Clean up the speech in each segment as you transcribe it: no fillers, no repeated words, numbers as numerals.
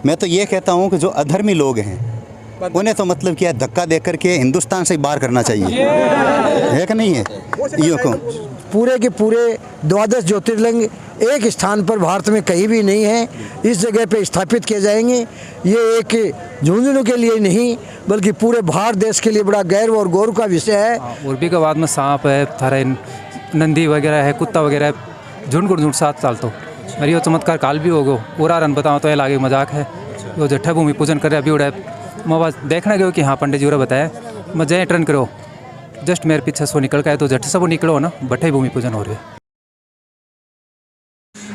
मैं तो ये कहता हूँ कि जो अधर्मी लोग हैं उन्हें तो मतलब क्या धक्का दे करके हिंदुस्तान से बाहर करना चाहिए, है कि नहीं है? यूँ को पूरे के पूरे 12 ज्योतिर्लिंग एक स्थान पर भारत में कहीं भी नहीं है, इस जगह पे स्थापित किए जाएंगे। ये एक झुंझुनू के लिए नहीं बल्कि पूरे भारत देश के लिए बड़ा गर्व और गौरव का विषय है। और भी के बाद में सांप है, थारे नंदी वगैरह है, कुत्ता वगैरह है, झुंड 7 साल तो अरे यो चमत्कार काल भी होगो और रन बताओ तो ये लागे मजाक है। वो जट्ठा भूमि पूजन कर रहे अभी उड़ा मैं देखना गयो कि हाँ पंडित जी उरा बताया मैं जय टर्न करो जस्ट मेरे पीछे सो निकल का है तो जट से वो निकलो ना बट्ठे भूमि पूजन हो रही है।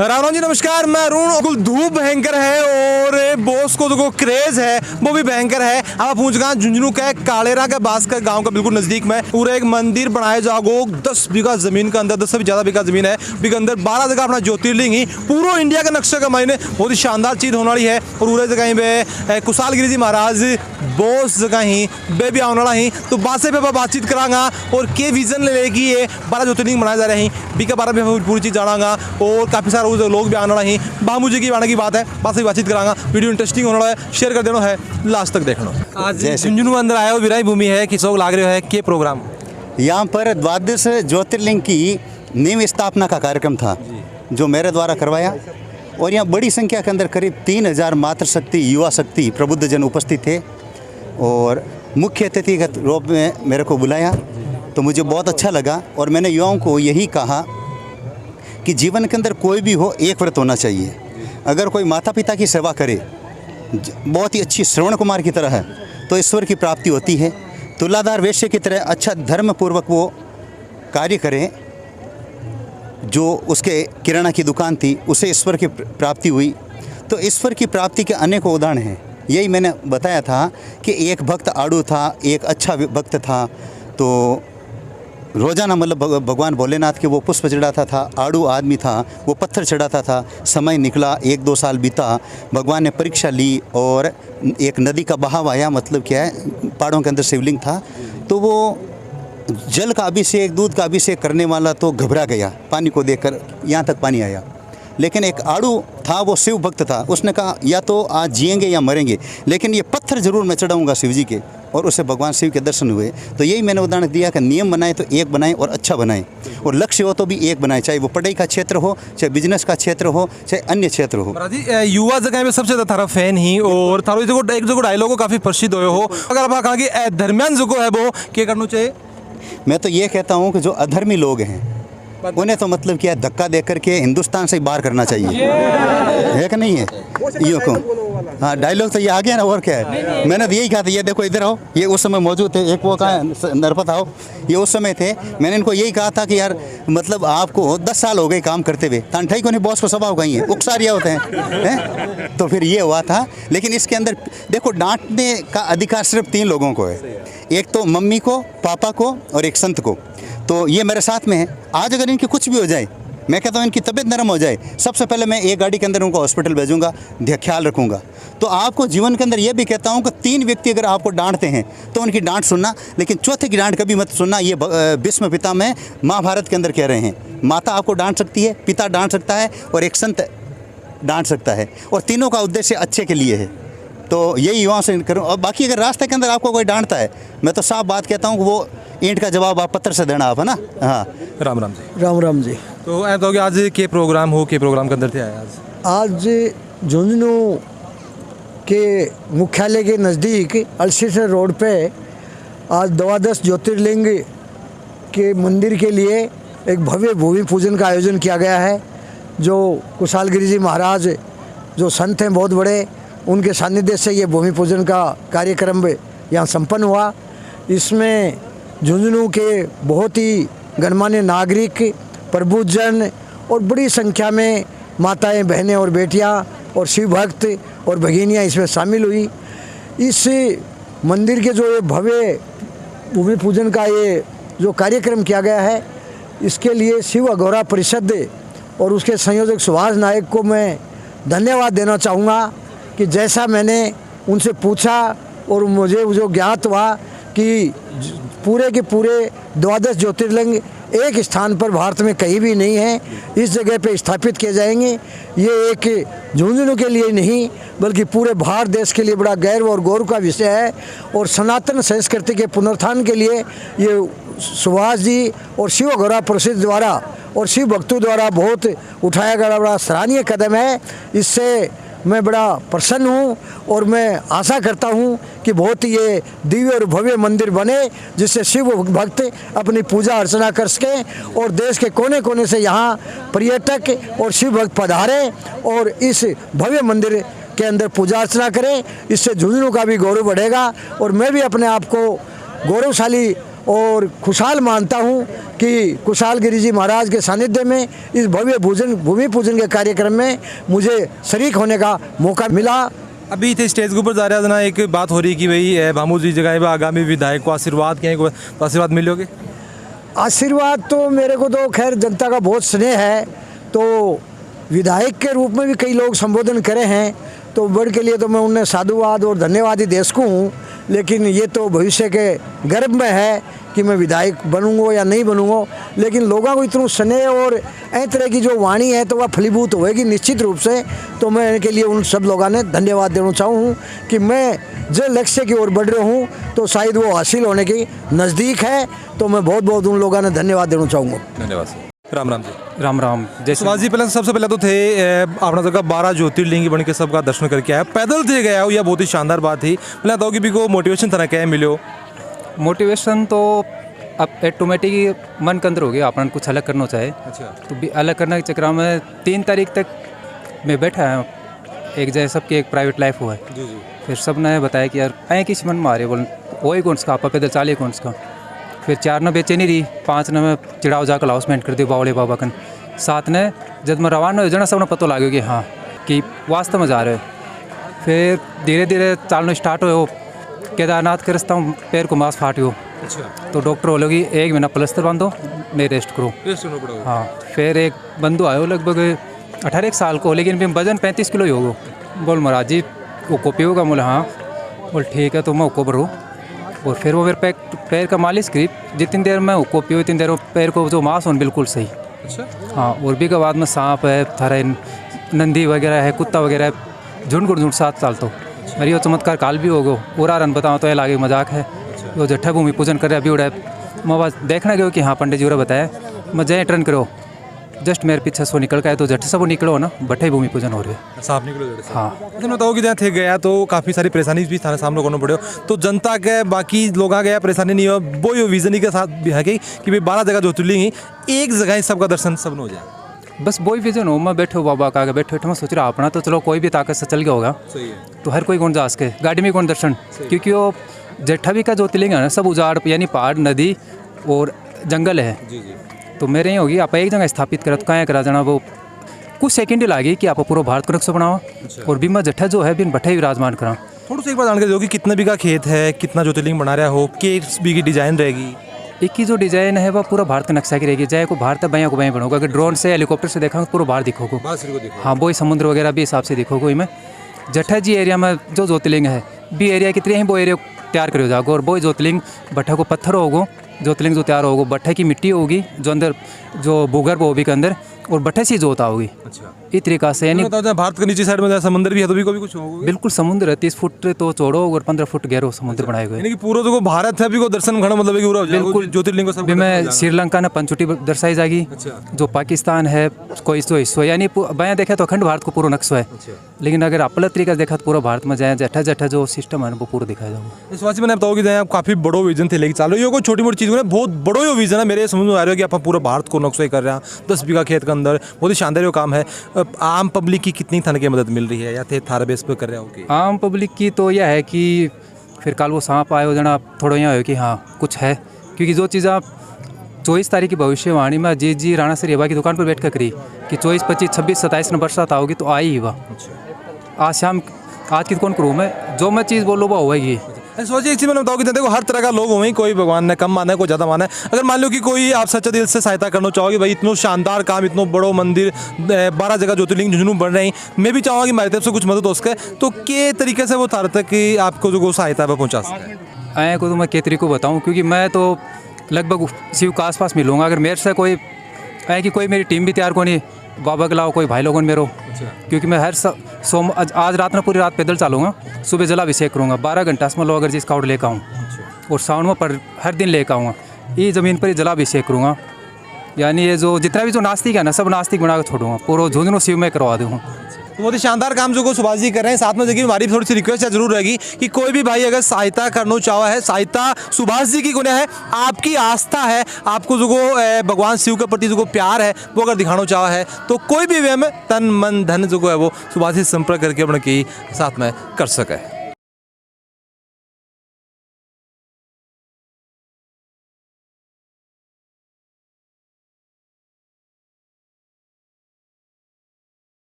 राम राम जी नमस्कार, मैं अरुण। बिल्कुल धूप भयंकर है और बॉस को जो क्रेज है वो भी भयंकर है। अब पहुंच गए झुंझुनू के कालेरा के बास्कर गांव का बिल्कुल नजदीक में पूरा एक मंदिर बनाया जागो 10 बीघा जमीन के अंदर, 10 से भी ज्यादा बीघा जमीन है बीघा अंदर 12 जगह अपना ज्योतिर्लिंग ही पूरा इंडिया के नक्शे का मायने बहुत ही शानदार चीज होने वाली है। और पूरे जगह पे कुशालगिरी जी महाराज बॉस जगह ही बेबी आने वाला ही तो बासे पे बातचीत करांगा और के विजन लेगी ये 12 ज्योतिर्लिंग बनाए जा रहे हैं बीका 12 में पूरी चीज जानागा और काफी सारे लोग भी आने वाला ही बाबू जी की आने की बात है बात से बातचीत करांगा। वीडियो इंटरेस्टिंग होने वाला है, शेयर कर देना है, लास्ट तक देखना। आज झुंझुनू अंदर आया हो विराई भूमि है कि शौक लाग रहे है के प्रोग्राम यहाँ पर 12 ज्योतिर्लिंग की नींव स्थापना का कार्यक्रम था जो मेरे द्वारा करवाया और यहाँ बड़ी संख्या के अंदर करीब 3000 मातृशक्ति युवा शक्ति प्रबुद्ध जन उपस्थित थे और मुख्य अतिथि के रूप में मेरे को बुलाया तो मुझे बहुत अच्छा लगा। और मैंने युवाओं को यही कहा कि जीवन के अंदर कोई भी हो एक व्रत होना चाहिए। अगर कोई माता पिता की सेवा करे बहुत ही अच्छी श्रवण कुमार की तरह है तो ईश्वर की प्राप्ति होती है। तुलाधार वैश्य की तरह अच्छा धर्म पूर्वक वो कार्य करे, जो उसके किराना की दुकान थी उसे ईश्वर की प्राप्ति हुई। तो ईश्वर की प्राप्ति के अनेकों उदाहरण हैं। यही मैंने बताया था कि एक भक्त आड़ू था, एक अच्छा भक्त था तो रोज़ाना मतलब भगवान भोलेनाथ के वो पुष्प चढ़ाता था। आड़ू आदमी था वो पत्थर चढ़ाता था। समय निकला 1-2 साल बीता, भगवान ने परीक्षा ली और एक नदी का बहाव आया, मतलब क्या है पहाड़ों के अंदर शिवलिंग था तो वो जल का अभिषेक दूध का अभिषेक करने वाला तो घबरा गया पानी को देखकर, यहाँ तक पानी आया। लेकिन एक आड़ू था वो शिव भक्त था, उसने कहा या तो आज जिएंगे या मरेंगे लेकिन ये पत्थर जरूर मैं चढ़ाऊँगा शिव जी के, और उसे भगवान शिव के दर्शन हुए। तो यही मैंने उदाहरण दिया कि नियम बनाए तो एक बनाएं और अच्छा बनाएं और लक्ष्य हो तो भी एक बनाएं, चाहे वो पढ़ाई का क्षेत्र हो, चाहे बिजनेस का क्षेत्र हो, चाहे अन्य क्षेत्र हो। युवा जगह में सबसे ज़्यादा थारा फैन ही और थारो एक जो डायलॉग काफ़ी प्रसिद्ध हो अगर आप कहा कि दरमियान जो है वो क्या करना चाहिए? मैं तो ये कहता हूँ कि जो अधर्मी लोग हैं उन्हें तो मतलब क्या धक्का दे करके हिंदुस्तान से बाहर करना चाहिए, है कि नहीं है? यूँ को हाँ डायलॉग तो ये आ गया ना, और क्या है? मैंने तो यही कहा था, ये देखो इधर आओ, ये उस समय मौजूद थे, एक वो कहा नरपत आओ, ये उस समय थे। मैंने इनको यही कहा था कि यार मतलब आपको 10 साल हो गए काम करते हुए, तानठाई को नहीं बॉस को स्वभाव कहीं है, उकसारिया होते हैं। तो फिर ये हुआ था। लेकिन इसके अंदर देखो डांटने का अधिकार सिर्फ 3 लोगों को है, एक तो मम्मी को, पापा को और एक संत को। तो ये मेरे साथ में है। आज अगर इनकी कुछ भी हो जाए, मैं कहता हूँ इनकी तबीयत नरम हो जाए, सबसे पहले मैं एक गाड़ी के अंदर उनको हॉस्पिटल भेजूंगा, ख्याल रखूंगा। तो आपको जीवन के अंदर ये भी कहता हूँ कि 3 व्यक्ति अगर आपको डांटते हैं तो उनकी डांट सुनना, लेकिन चौथे की डांट कभी मत सुनना। ये भीष्म पितामह महाभारत के अंदर कह रहे हैं, माता आपको डांट सकती है, पिता डांट सकता है और एक संत डांट सकता है, और तीनों का उद्देश्य अच्छे के लिए है। तो यही युवाओं से करूँ। और बाकी अगर रास्ते के अंदर आपको कोई डांटता है, मैं तो साफ बात कहता हूँ कि वो ईंट का जवाब आप पत्थर से देना आप, है ना। हाँ राम राम जी। राम राम जी। तो ऐसा हो गया आज के प्रोग्राम हो के प्रोग्राम के अंदर थे आज झुंझुनू के मुख्यालय के नज़दीक अल्सीसर रोड पे आज 12 ज्योतिर्लिंग के मंदिर के लिए एक भव्य भूमि पूजन का आयोजन किया गया है। जो कुशालगिरी जी महाराज जो संत हैं बहुत बड़े, उनके सानिध्य से ये भूमि पूजन का कार्यक्रम यहाँ संपन्न हुआ। इसमें झुंझुनू के बहुत ही गणमान्य नागरिक, प्रबुद्धजन और बड़ी संख्या में माताएं, बहनें और बेटियां और शिव भक्त और भगिनियां इसमें शामिल हुई। इस मंदिर के जो ये भव्य भूमि पूजन का ये जो कार्यक्रम किया गया है, इसके लिए शिव अघोरा परिषद और उसके संयोजक सुभाष नायक को मैं धन्यवाद देना चाहूँगा कि जैसा मैंने उनसे पूछा और मुझे जो ज्ञात हुआ कि पूरे के पूरे 12 ज्योतिर्लिंग एक स्थान पर भारत में कहीं भी नहीं है, इस जगह पे स्थापित किए जाएंगे। ये एक झुंझुनू के लिए नहीं बल्कि पूरे भारत देश के लिए बड़ा गौरव और गौरव का विषय है। और सनातन संस्कृति के पुनरुत्थान के लिए ये सुभाष जी और शिव गौरव परिषद द्वारा और शिव भक्तों द्वारा बहुत उठाया गया बड़ा सराहनीय कदम है। इससे मैं बड़ा प्रसन्न हूँ और मैं आशा करता हूँ कि बहुत ही ये दिव्य और भव्य मंदिर बने, जिससे शिव भक्त अपनी पूजा अर्चना कर सकें और देश के कोने कोने से यहाँ पर्यटक और शिव भक्त पधारें और इस भव्य मंदिर के अंदर पूजा अर्चना करें। इससे झुंझुनू का भी गौरव बढ़ेगा और मैं भी अपने आप को गौरवशाली और खुशहाल मानता हूँ कि कुशाल गिरी जी महाराज के सानिध्य में इस भव्य भूमि पूजन के कार्यक्रम में मुझे शरीक होने का मौका मिला। अभी थे स्टेज के ऊपर जा रहा था ना, एक बात हो रही कि भाई भामू जी जगह आगामी विधायक को आशीर्वाद क्या है, तो आशीर्वाद मिलोगे? आशीर्वाद तो मेरे को तो खैर जनता का बहुत स्नेह है, तो विधायक के रूप में भी कई लोग संबोधन करे हैं, तो वर्ड के लिए तो मैं उन्हें साधुवाद और धन्यवाद ही दे सकूँ हूँ। लेकिन ये तो भविष्य के गर्भ में है कि मैं विधायक बनूंगा या नहीं बनूंगा। लेकिन लोगों को इतना स्नेह और ऐ तरह की जो वाणी है तो वह फलीभूत होएगी निश्चित रूप से। तो मैं इनके लिए उन सब लोगों ने धन्यवाद देना चाहूँ कि मैं जो लक्ष्य की ओर बढ़ रहा हूँ तो शायद वो हासिल होने की नज़दीक है। तो मैं बहुत बहुत उन लोगों ने धन्यवाद देना चाहूँगा। धन्यवाद। राम राम जी। राम राम। जैसे सुभाष जी, पहले सबसे पहले तो थे अपना जगह 12 ज्योतिर्लिंग बन के सबका दर्शन करके आया, पैदल थे गया हो, यह बहुत ही शानदार बात थी। पहले बताओ कि भी को मोटिवेशन तरह क्या मिलो? मोटिवेशन तो अब ऑटोमेटिक ही मन के अंदर हो गया, अपन कुछ अलग करना चाहे अच्छा। तो भी अलग करने के चक्कर में 3 तारीख तक मैं बैठा है, एक जैसे सबकी एक प्राइवेट लाइफ हुआ है। जी जी। फिर सब ने बताया कि यार आए किस मन मारे बोल वही कौन सा आप पैदल चाले कौन सा। फिर 4 ने बेचैनी रही, 5 ने मैं चिड़ाव जाकर लाउसमेंट कर दी बावले बाबा कन। 7 ने जब मैं रवाना हो जाना सब ने पता लगे कि हाँ कि वास्तव में जा रहे हो। फिर धीरे धीरे चालना स्टार्ट हो, केदारनाथ के रास्ता में पैर को मांस फाटियो। अच्छा। तो डॉक्टर बोलोगी 1 महीना प्लस्तर बांधो, नहीं रेस्ट करो। हाँ। फिर एक बंधु आयो लगभग 18 साल को, लेकिन भी वजन 35 किलो ही होगा। बोल महाराज जी वो कॉपी होगा? बोले हाँ। बोल ठीक है तो मैं उसको भरूँ। और फिर वो मेरे पैर का मालिश करी, जितनी देर में उसको पियो उतनी देर पैर को जो मांस हो बिल्कुल सही। अच्छा। हाँ। और भी के बाद में सांप है, थारे नंदी वगैरह है, कुत्ता वगैरह है, झुंड 7 साल तो अरे वो चमत्कार काल भी होगो। और रन बताओ तो ये लागे मजाक है। वो जट्ठा भूमि पूजन कर रहे अभी उड़ा मैं बस देखना गयो कि हाँ पंडित जी उरा बताया मैं जय टर्न करो, जस्ट मेरे पीछे सो निकल का है तो जट सब निकलो ना, बट्टे भूमि पूजन हो रही है। सांप निकलो जड़ से। हाँ। अच्छा बताओ कि जहाँ थे गया तो काफ़ी सारी परेशानी भी थाने सामने करना पड़े, तो जनता के बाकी लोग गया परेशानी नहीं हो, वो यो विजन के साथ भी है कि भाई 12 जगह ज्योतिर्लिंग एक जगह ही सबका दर्शन सब न हो जाए। बस वही विजन हो। मैं बैठो बाबा का आगे बैठे मैं सोच रहा अपना तो चलो कोई भी ताकत से चल गया होगा। सही है। तो हर कोई कौन जा सके, गाड़ी में कौन दर्शन, क्योंकि वो जेठा भी का ज्योतिर्लिंग है ना सब उजाड़ यानी पहाड़ नदी और जंगल है। जी जी। तो मेरे यहाँ होगी आप एक जगह स्थापित करा तो कहाँ करा जाना, वो कुछ सेकंड ही लागी कि आप पूरा भारत को नक्शा बनाओ। और भी मैं जट्ठा जो है बिन बट्ठे विराजमान करा। थोड़ा सा एक बार जानकारी दो कि कितना बीघा खेत है, कितना ज्योतिर्लिंग बना रहा हो, किस बीघी डिजाइन रहेगी? एक की जो डिजाइन है वह पूरा भारत का नक्शा की रहेगी, चाहे को भारत है को बयां बनोगा। अगर ड्रोन से हेलीकॉप्टर से देखा पूरा भारत दिखोगे। हाँ वही समुद्र वगैरह भी हिसाब से दिखोगे। में जट्ठा जी एरिया में जो ज्योतिर्लिंग है भी एरिया कितने ही वो एरिया तैयार करो जाओगे। और वो ज्योतिर्लिंग भट्ठा को पत्थर होगो, ज्योतिर्लिंग जो तैयार होगा भट्ठे की मिट्टी होगी जो अंदर जो भूगर्भ होगी के अंदर और भट्ठे से जोता होगी। अच्छा। इस तरीका से यानी भारत के नीचे साइड में समुद्र भी है तो भी कुछ होगा। बिल्कुल समुद्र है, 30 फुट तो चौड़ो और 15 फुट गहरो समुद्र बनाए हुए। यानी कि पूरा जो भारत है अभी को दर्शन घना मतलब पूरा बिल्कुल ज्योतिर्लिंग को सब में श्रीलंका ने पंचुटी दर्शाई जाएगी। जो पाकिस्तान है कोई तो हिस्सा यानी बयां देखा तो अखंड भारत को पूरा नक्शा है। लेकिन अगर अपना तरीका देखा तो पूरा भारत में जाए जट्ठा जट्ठा जो सिस्टम है वो पूरा दिखाया जाएगा। इस वासी मैंने बताओ कि आप काफी बड़ो विजन थे लेकिन चालो ये कोई छोटी मोटी चीज़ में बहुत बड़ो यो विजन है। मेरे समझ में आ रहा है कि आप पूरा भारत को नक्शा कर रहे हैं 10 बीघा खेत के अंदर, बहुत ही शानदार यो काम है। आम पब्लिक की कितनी थाने की मदद मिल रही है या थे थारा बेस पे कर रहे हो? आम पब्लिक की तो यह है कि फिर कल वो सांप आए हो जाना थोड़ा यहाँ हो कि हाँ कुछ है, क्योंकि जो चीज़ आप 24 तारीख की भविष्यवाणी में जी राणा सरिया की दुकान पर बैठ कर करी कि 24, 25, 26, 27 में बरसात आओगी तो आई ही वह आज शाम आज की कौन करूँ मैं जो मैं चीज़ बोलो वह होगी। सोचिए एक चीज़ मैंने बताओ कि देखो हर तरह का लोग होंगे, कोई भगवान ने कम माना है कोई ज़्यादा माना है। अगर मान लो कि कोई आप सच्चे दिल से सहायता करना चाहोगे भाई इतना शानदार काम, इतना बड़ो मंदिर 12 जगह ज्योतिर्लिंग झुंझुनू बन रहे हैं, मैं भी चाहूँगा कि मेरी तरफ से कुछ मदद हो सके, तो के तरीके से वो तार तक कि आपको जो सहायता है वो पहुँचा सके? आए को तो मैं के तरीके को बताऊँ, क्योंकि मैं तो लगभग शिव के आसपास मिलूँगा। अगर मेरे से कोई है कि कोई मेरी टीम भी तैयार को नहीं बाबा के लाओ कोई भाई लोगों ने मेरो, क्योंकि मैं हर आज रात में पूरी रात पैदल चलूँगा, सुबह जलाभिषेक करूँगा 12 घंटा इसमें लो अगर जिस काउड लेकर आऊँ और साउंड में पर हर दिन लेकर आऊँगा, ये ज़मीन पर ही जलाभिषेक करूँगा। यानी ये जो जितना भी जो नास्तिक है ना सब नास्तिक बना के छोड़ूंगा, पूरा झुंझुनू शिव में करवा दूँगा। तो बहुत ही शानदार काम जो को सुभाष जी कर रहे हैं। साथ में देखिए हमारी थोड़ी सी रिक्वेस्ट है जरूर रहेगी कि कोई भी भाई अगर सहायता करना चाहा है, सहायता सुभाष जी की गुना है, आपकी आस्था है, आपको जो भगवान शिव के प्रति जो प्यार है वो अगर दिखाना चाहा है तो कोई भी वे में तन मन धन जो है वो सुभाष जी संपर्क करके अपने की साथ में कर सके।